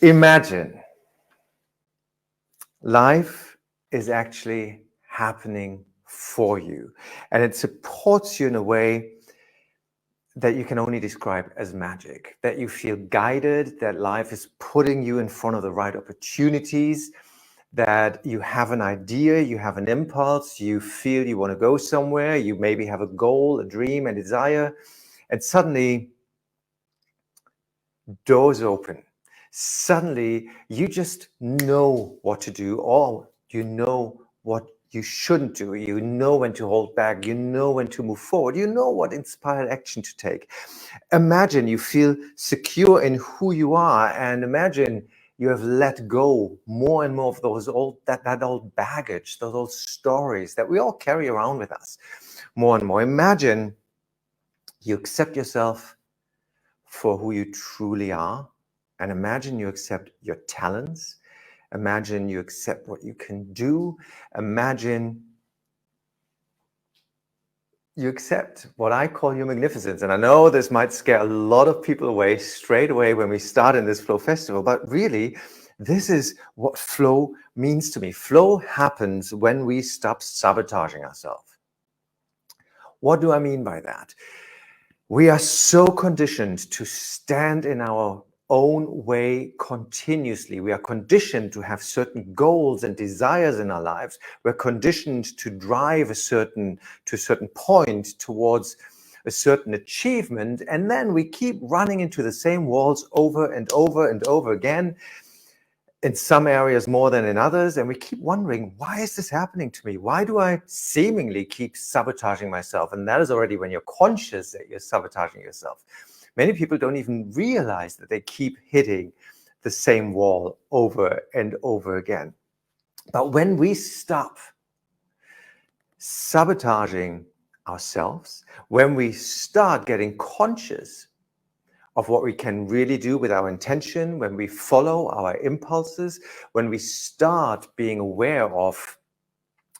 Imagine life is actually happening for you, and it supports you in a way that you can only describe as magic, that you feel guided, that life is putting you in front of the right opportunities, that you have an idea, you have an impulse, you feel you want to go somewhere, you maybe have a goal, a dream, a desire, and suddenly doors open. Suddenly you just know what to do, or you know what you shouldn't do. You know when to hold back, you know when to move forward, you know what inspired action to take. Imagine you feel secure in who you are, and imagine you have let go more and more of those that old baggage, those old stories that we all carry around with us more and more. Imagine you accept yourself for who you truly are, and imagine you accept your talents. Imagine you accept what you can do. Imagine you accept what I call your magnificence. And I know this might scare a lot of people away straight away when we start in this Flow Festival, but really, this is what flow means to me. Flow happens when we stop sabotaging ourselves. What do I mean by that? We are so conditioned to stand in our own way continuously. We are conditioned to have certain goals and desires in our lives. We're conditioned to drive to a certain point towards a certain achievement, and then we keep running into the same walls over and over and over again, in some areas more than in others, and we keep wondering, why is this happening to me? Why do I seemingly keep sabotaging myself? And that is already when you're conscious that you're sabotaging yourself. Many people don't even realize that they keep hitting the same wall over and over again. But when we stop sabotaging ourselves, when we start getting conscious of what we can really do with our intention, when we follow our impulses, when we start being aware of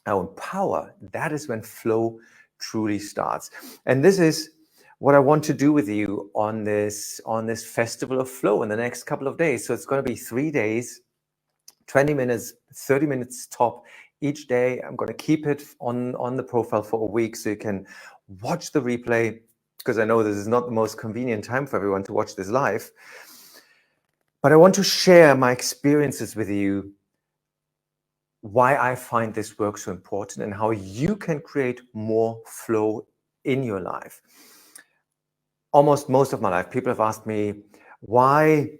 our own power, that is when flow truly starts. And this is what I want to do with you on this festival of flow in the next couple of days. So it's going to be 3 days, 20 minutes, 30 minutes top each day. I'm going to keep it on the profile for a week so you can watch the replay, because I know this is not the most convenient time for everyone to watch this live. But I want to share my experiences with you, why I find this work so important, and how you can create more flow in your life. Almost most of my life, people have asked me, why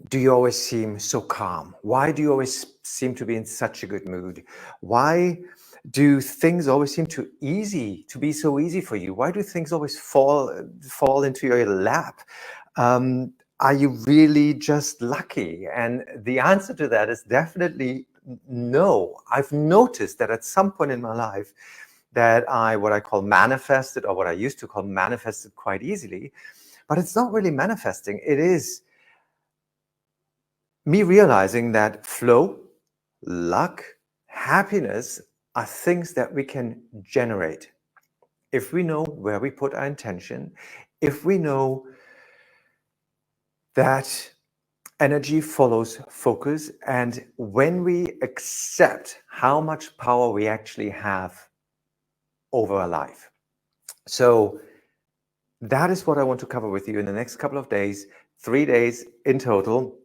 do you always seem so calm? Why do you always seem to be in such a good mood? Why do things always seem to be so easy for you? Why do things always fall into your lap? Are you really just lucky? And the answer to that is definitely no. I've noticed that at some point in my life that what I call manifested, or what I used to call manifested quite easily, but it's not really manifesting. It is me realizing that flow, luck, happiness are things that we can generate if we know where we put our intention, if we know that energy follows focus, and when we accept how much power we actually have over our life. So that is what I want to cover with you in the next couple of days, 3 days in total.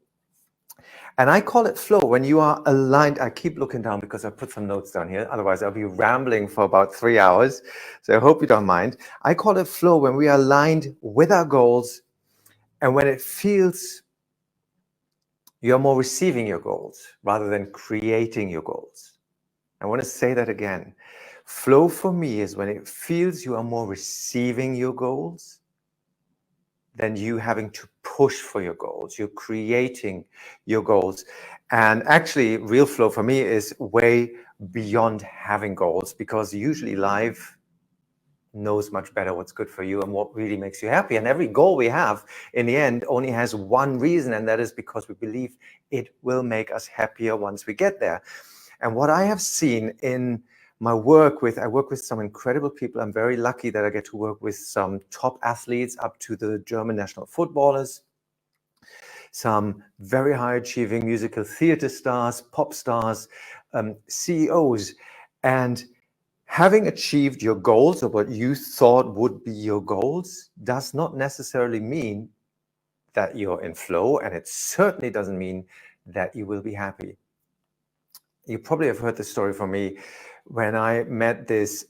And I call it flow when you are aligned. I keep looking down because I put some notes down here. Otherwise, I'll be rambling for about 3 hours. So I hope you don't mind. I call it flow when we are aligned with our goals, and when it feels you're more receiving your goals rather than creating your goals. I want to say that again. Flow for me is when it feels you are more receiving your goals than you having to push for your goals. You're creating your goals. And actually, real flow for me is way beyond having goals, because usually life knows much better what's good for you and what really makes you happy. And every goal we have in the end only has one reason, and that is because we believe it will make us happier once we get there. And what I have seen in my work I work with some incredible people. I'm very lucky that I get to work with some top athletes up to the German national footballers. some very high achieving musical theater stars, pop stars, CEOs. And having achieved your goals or what you thought would be your goals does not necessarily mean that you're in flow, and it certainly doesn't mean that you will be happy. You probably have heard this story from me when I met this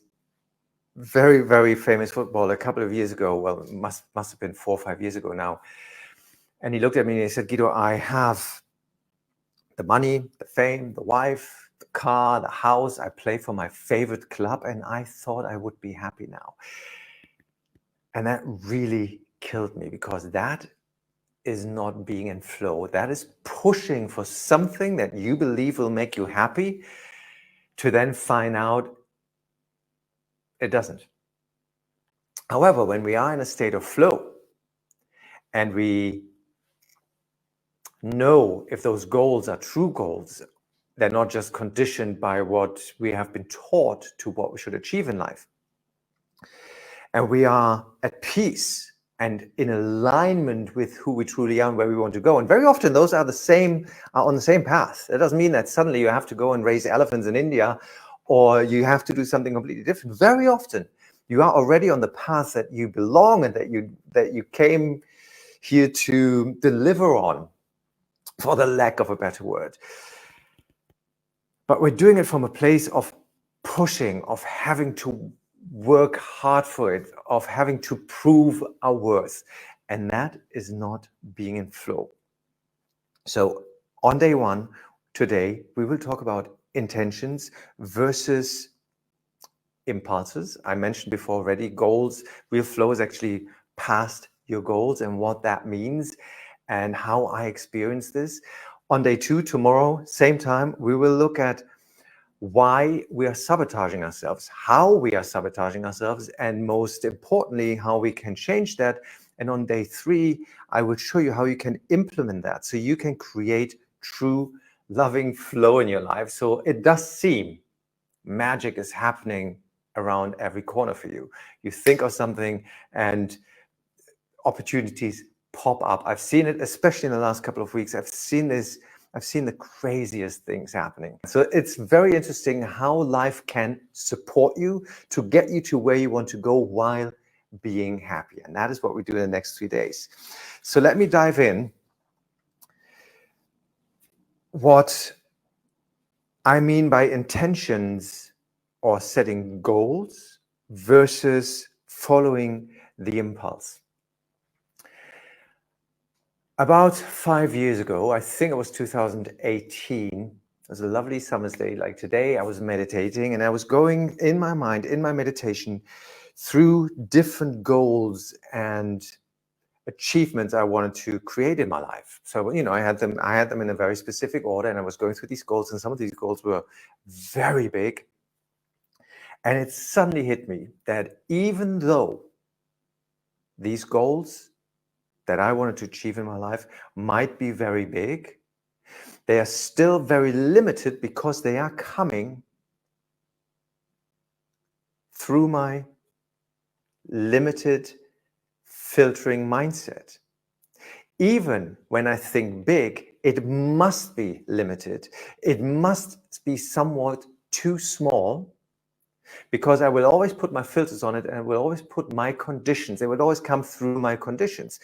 very, very famous footballer a couple of years ago. Well, it must have been 4 or 5 years ago now. And he looked at me and he said, Guido, I have the money, the fame, the wife, the car, the house. I play for my favorite club, and I thought I would be happy now. And that really killed me, because that is not being in flow. That is pushing for something that you believe will make you happy, to then find out it doesn't. However, when we are in a state of flow and we know if those goals are true goals, they're not just conditioned by what we have been taught to what we should achieve in life, and we are at peace and in alignment with who we truly are and where we want to go. And very often those are on the same path. That doesn't mean that suddenly you have to go and raise elephants in India, or you have to do something completely different. Very often you are already on the path that you belong and that you came here to deliver on, for the lack of a better word. But we're doing it from a place of pushing, of having to work hard for it, of having to prove our worth. And that is not being in flow. So on day one, today, we will talk about intentions versus impulses. I mentioned before already, goals. Real flow is actually past your goals and what that means and how I experience this. On day two, tomorrow, same time, we will look at why we are sabotaging ourselves, how we are sabotaging ourselves, and most importantly, how we can change that. And on day three, I will show you how you can implement that so you can create true loving flow in your life. So it does seem magic is happening around every corner for you. You think of something and opportunities pop up. I've seen it, especially in the last couple of weeks. I've seen the craziest things happening. So it's very interesting how life can support you to get you to where you want to go while being happy. And that is what we do in the next 3 days. So let me dive in. What I mean by intentions or setting goals versus following the impulse. About 5 years ago, I think it was 2018, it was a lovely summer's day like today. I was meditating and I was going in my mind, in my meditation, through different goals and achievements I wanted to create in my life. So, I had them in a very specific order, and I was going through these goals, and some of these goals were very big. And it suddenly hit me that even though these goals that I wanted to achieve in my life might be very big, they are still very limited because they are coming through my limited filtering mindset. Even when I think big, it must be limited. It must be somewhat too small, because I will always put my filters on it and I will always put my conditions. They would always come through my conditions.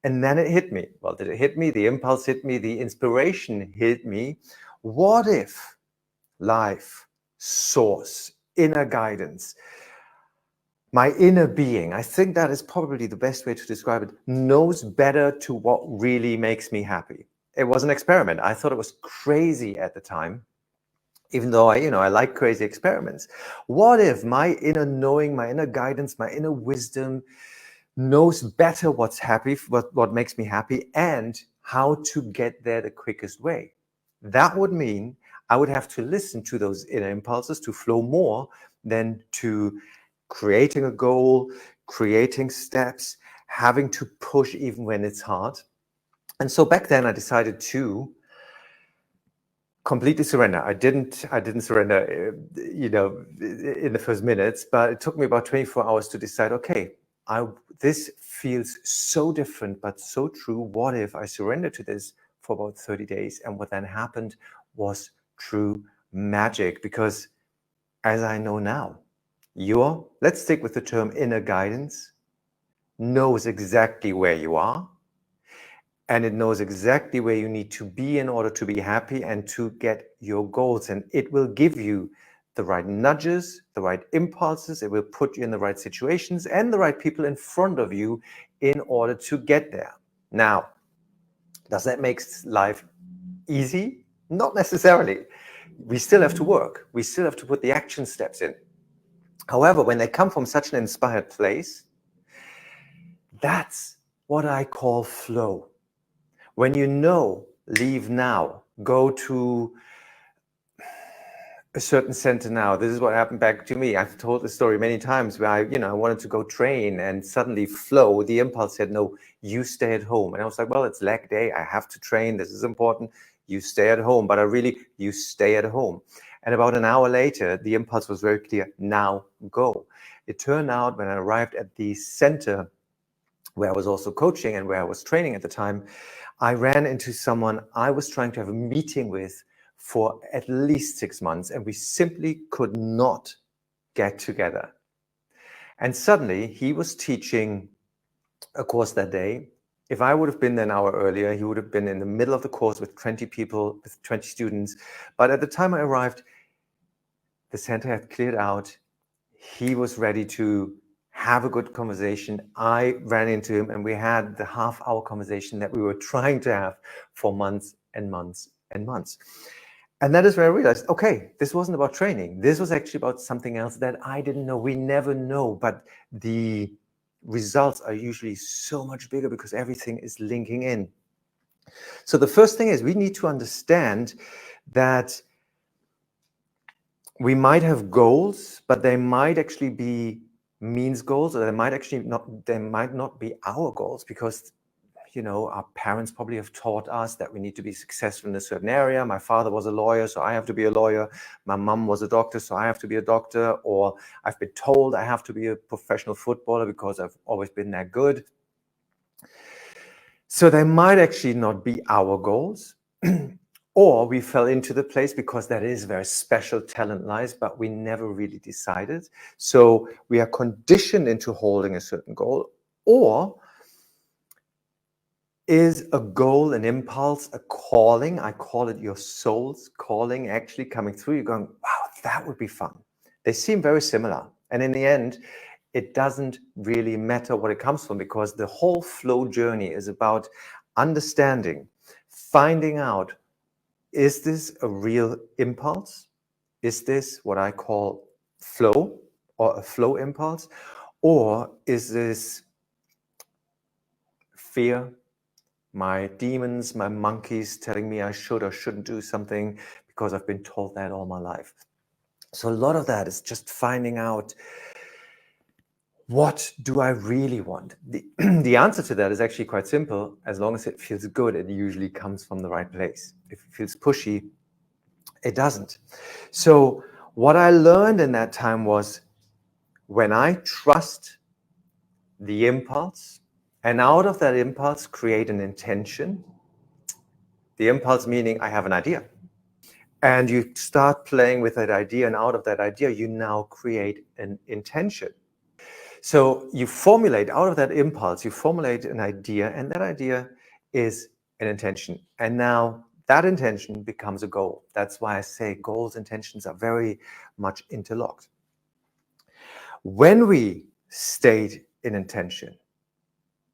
And then it hit me. Well, did it hit me? The impulse hit me. The inspiration hit me. What if life, source, inner guidance, my inner being, I think that is probably the best way to describe it, knows better to what really makes me happy. It was an experiment. I thought it was crazy at the time, even though I like crazy experiments. What if my inner knowing, my inner guidance, my inner wisdom knows better what's happy, what makes me happy, and how to get there the quickest way? That would mean I would have to listen to those inner impulses to flow more than to creating a goal, creating steps, having to push even when it's hard. And so back then I decided to completely surrender. I didn't surrender, in the first minutes, but it took me about 24 hours to decide, okay, this feels so different, but so true. What if I surrendered to this for about 30 days? And what then happened was true magic, because as I know now, let's stick with the term inner guidance, knows exactly where you are, and it knows exactly where you need to be in order to be happy and to get your goals. And it will give you the right nudges, the right impulses. It will put you in the right situations and the right people in front of you in order to get there. Now, does that make life easy? Not necessarily. We still have to work. We still have to put the action steps in. However, when they come from such an inspired place, that's what I call flow. When you know, leave now, go to a certain center now. This is what happened back to me. I've told the story many times where I wanted to go train, and suddenly flow, the impulse said, no, you stay at home. And I was like, well, it's leg day. I have to train. This is important. You stay at home. But you stay at home. And about an hour later, the impulse was very clear. Now go. It turned out when I arrived at the center where I was also coaching and where I was training at the time, I ran into someone I was trying to have a meeting with for at least 6 months, and we simply could not get together. And suddenly he was teaching a course that day. If I would have been there an hour earlier, he would have been in the middle of the course with 20 people, with 20 students. But at the time I arrived, the center had cleared out. He was ready to have a good conversation. I ran into him and we had the half-hour conversation that we were trying to have for months and months and months. And that is where I realized, okay, this wasn't about training. This was actually about something else that I didn't know. We never know, but the results are usually so much bigger because everything is linking in. So the first thing is we need to understand that we might have goals, but they might actually be means goals, or they might not be our goals, because our parents probably have taught us that we need to be successful in a certain area. My father was a lawyer, so I have to be a lawyer. My mom was a doctor, so I have to be a doctor. Or I've been told I have to be a professional footballer because I've always been that good. So they might actually not be our goals. Or we fell into the place because that is where special talent lies, but we never really decided. So we are conditioned into holding a certain goal. Or is a goal, an impulse, a calling? I call it your soul's calling actually coming through. You're going, wow, that would be fun. They seem very similar. And in the end, it doesn't really matter what it comes from, because the whole flow journey is about understanding, finding out, is this a real impulse? Is this what I call flow, or a flow impulse? Or is this fear, my demons, my monkeys telling me I should or shouldn't do something because I've been told that all my life? So a lot of that is just finding out, what do I really want? The answer to that is actually quite simple. As long as it feels good, it usually comes from the right place. If it feels pushy, it doesn't. So what I learned in that time was, when I trust the impulse, and out of that impulse create an intention, the impulse meaning I have an idea, and you start playing with that idea, and out of that idea you now create an intention. So you formulate, out of that impulse, you formulate an idea, and that idea is an intention. And now that intention becomes a goal. That's why I say goals, intentions are very much interlocked. When we state an intention,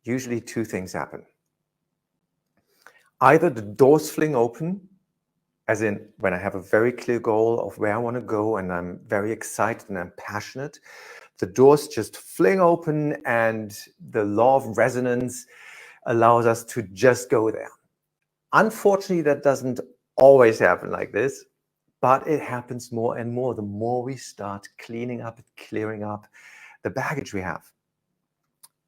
usually two things happen. Either the doors fling open, as in when I have a very clear goal of where I want to go and I'm very excited and I'm passionate, the doors just fling open and the law of resonance allows us to just go there. Unfortunately, that doesn't always happen like this, but it happens more and more the more we start cleaning up and clearing up the baggage we have.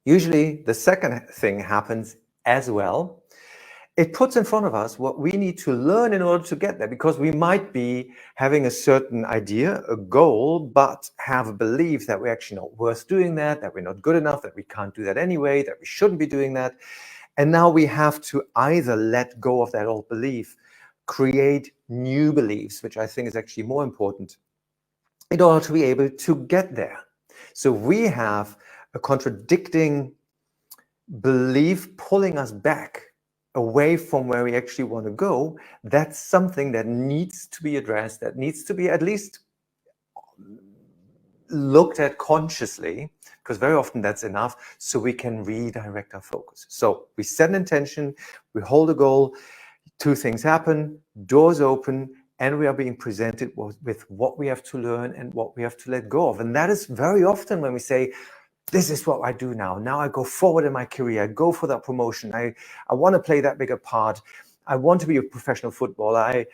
Usually the second thing happens as well, it puts in front of us what we need to learn in order to get there, because we might be having a certain idea, a goal, but have a belief that we're actually not worth doing that we're not good enough, that we can't do that anyway, that we shouldn't be doing that. And now we have to either let go of that old belief, create new beliefs, which I think is actually more important, in order to be able to get there. So we have a contradicting belief pulling us back away from where we actually want to go. That's something that needs to be addressed, that needs to be at least looked at consciously, because very often that's enough, so we can redirect our focus. So we set an intention, we hold a goal, two things happen, doors open, and we are being presented with what we have to learn and what we have to let go of. And that is very often when we say, this is what I do now. Now I go forward in my career. I go for that promotion. I want to play that bigger part. I want to be a professional footballer. I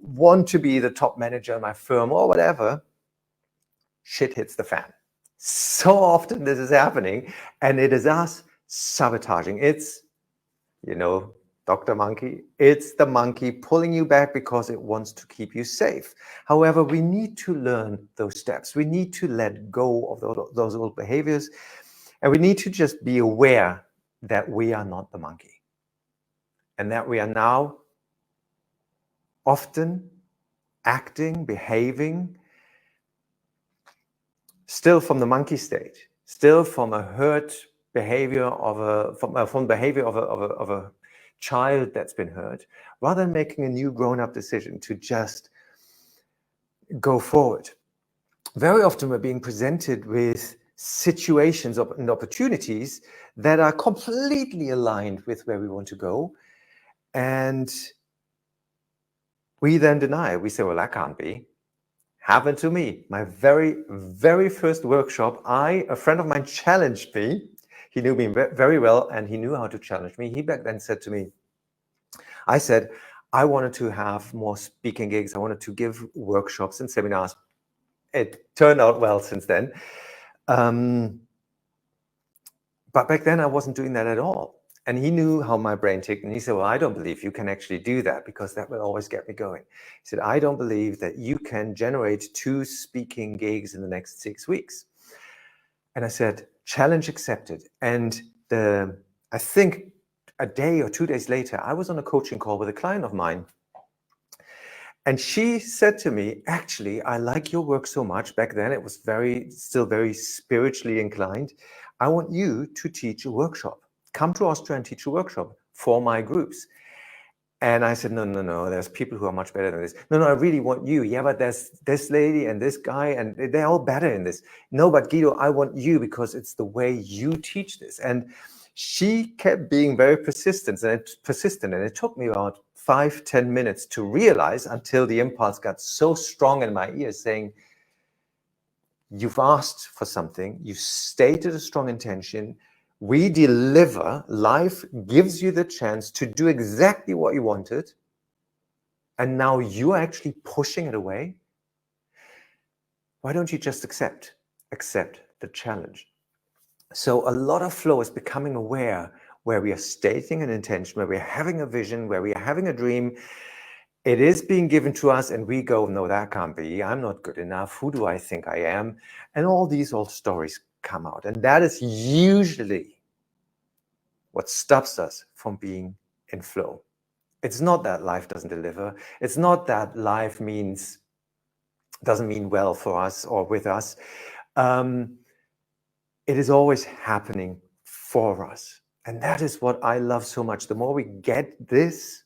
want to be the top manager in my firm or whatever. Shit hits the fan. So often this is happening, and it is us sabotaging. It's, Dr. Monkey, it's the monkey pulling you back because it wants to keep you safe. However, we need to learn those steps. We need to let go of those old behaviors, and we need to just be aware that we are not the monkey, and that we are now often acting, behaving, still from the monkey state, still from a hurt behavior from behavior of a child that's been hurt, rather than making a new grown-up decision to just go forward. Very often we're being presented with situations and opportunities that are completely aligned with where we want to go, and we then deny. We say, well, that can't be. Happened to me. My very, very first workshop, a friend of mine challenged me. He knew me very well, and he knew how to challenge me. He back then said to me, I said, I wanted to have more speaking gigs. I wanted to give workshops and seminars. It turned out well since then. But back then I wasn't doing that at all. And he knew how my brain ticked, and he said, well, I don't believe you can actually do that, because that will always get me going. He said, I don't believe that you can generate 2 speaking gigs in the next 6 weeks. And I said, challenge accepted. And I think a day or 2 days later, I was on a coaching call with a client of mine. And she said to me, actually, I like your work so much. Back then, it was still very spiritually inclined. I want you to teach a workshop. Come to Austria and teach a workshop for my groups. And I said, no, there's people who are much better than this. No, I really want you. Yeah, but there's this lady and this guy, and they're all better in this. No, but Guido, I want you, because it's the way you teach this. And she kept being very persistent, and it took me about 5-10 minutes to realize, until the impulse got so strong in my ears saying, you've asked for something, you stated a strong intention, we deliver, life gives you the chance to do exactly what you wanted, and now you're actually pushing it away. Why don't you just accept the challenge? So a lot of flow is becoming aware, where we are stating an intention, where we're having a vision, where we are having a dream. It is being given to us, and we go, no, that can't be. I'm not good enough. Who do I think I am? And all these old stories come out. And that is usually what stops us from being in flow. It's not that life doesn't deliver. It's not that life doesn't mean well for us or with us. It is always happening for us. And that is what I love so much. The more we get this,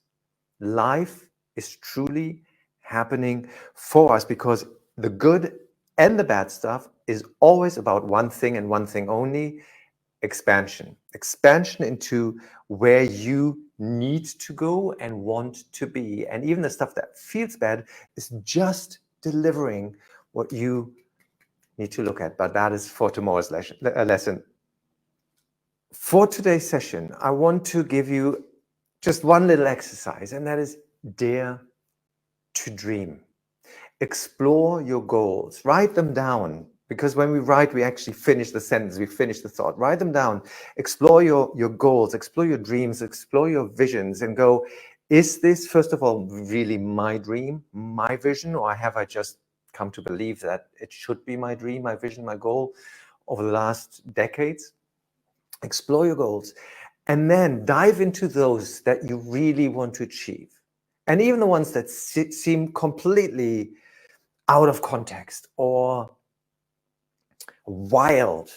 life is truly happening for us, because the good and the bad stuff is always about one thing and one thing only: expansion. Expansion into where you need to go and want to be. And even the stuff that feels bad is just delivering what you need to look at. But that is for tomorrow's lesson. For today's session, I want to give you just one little exercise, and that is dare to dream. Explore your goals, write them down, Because when we write, we actually finish the sentence, we finish the thought. Write them down, explore your goals, explore your dreams, explore your visions, and go, is this, first of all, really my dream, my vision, or have I just come to believe that it should be my dream, my vision, my goal over the last decades? Explore your goals, and then dive into those that you really want to achieve. And even the ones that seem completely out of context or wild.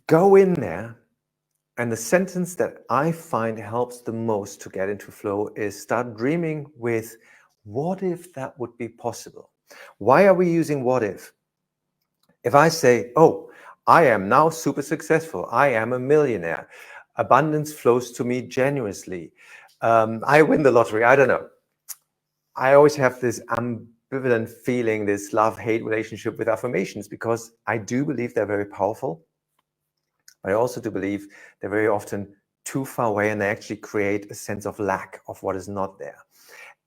Go in there, and the sentence that I find helps the most to get into flow is start dreaming with, what if that would be possible? Why are we using what if? If I say, oh, I am now super successful, I am a millionaire, abundance flows to me generously, I win the lottery, I don't know. I always have this ambivalent feeling, this love-hate relationship with affirmations, because I do believe they're very powerful. But I also do believe they're very often too far away, and they actually create a sense of lack of what is not there.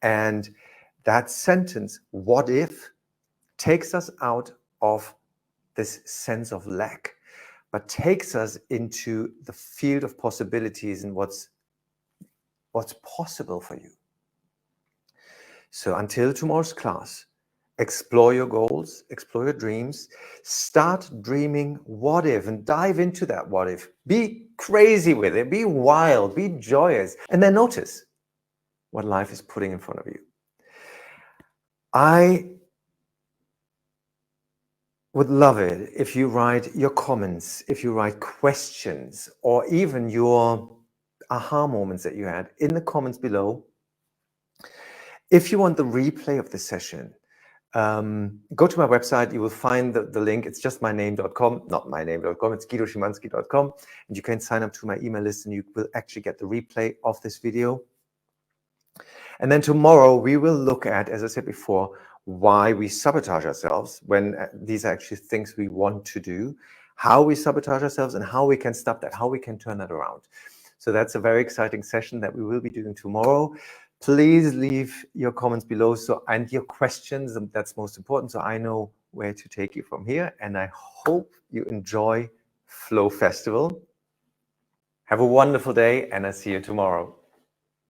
And that sentence, what if, takes us out of this sense of lack, but takes us into the field of possibilities and what's possible for you. So until tomorrow's class, explore your goals, explore your dreams, start dreaming what if, and dive into that what if. Be crazy with it, be wild, be joyous, and then notice what life is putting in front of you. I would love it if you write your comments, if you write questions, or even your aha moments that you had in the comments below. If you want the replay of this session, go to my website. You will find the link. It's just myname.com, not myname.com. It's guidoszymanski.com, and you can sign up to my email list, and you will actually get the replay of this video. And then tomorrow we will look at, as I said before, why we sabotage ourselves when these are actually things we want to do, how we sabotage ourselves, and how we can stop that, how we can turn that around. So that's a very exciting session that we will be doing tomorrow. Please leave your comments below, and your questions, that's most important, so I know where to take you from here. And I hope you enjoy Flow Festival. Have a wonderful day, and I'll see you tomorrow.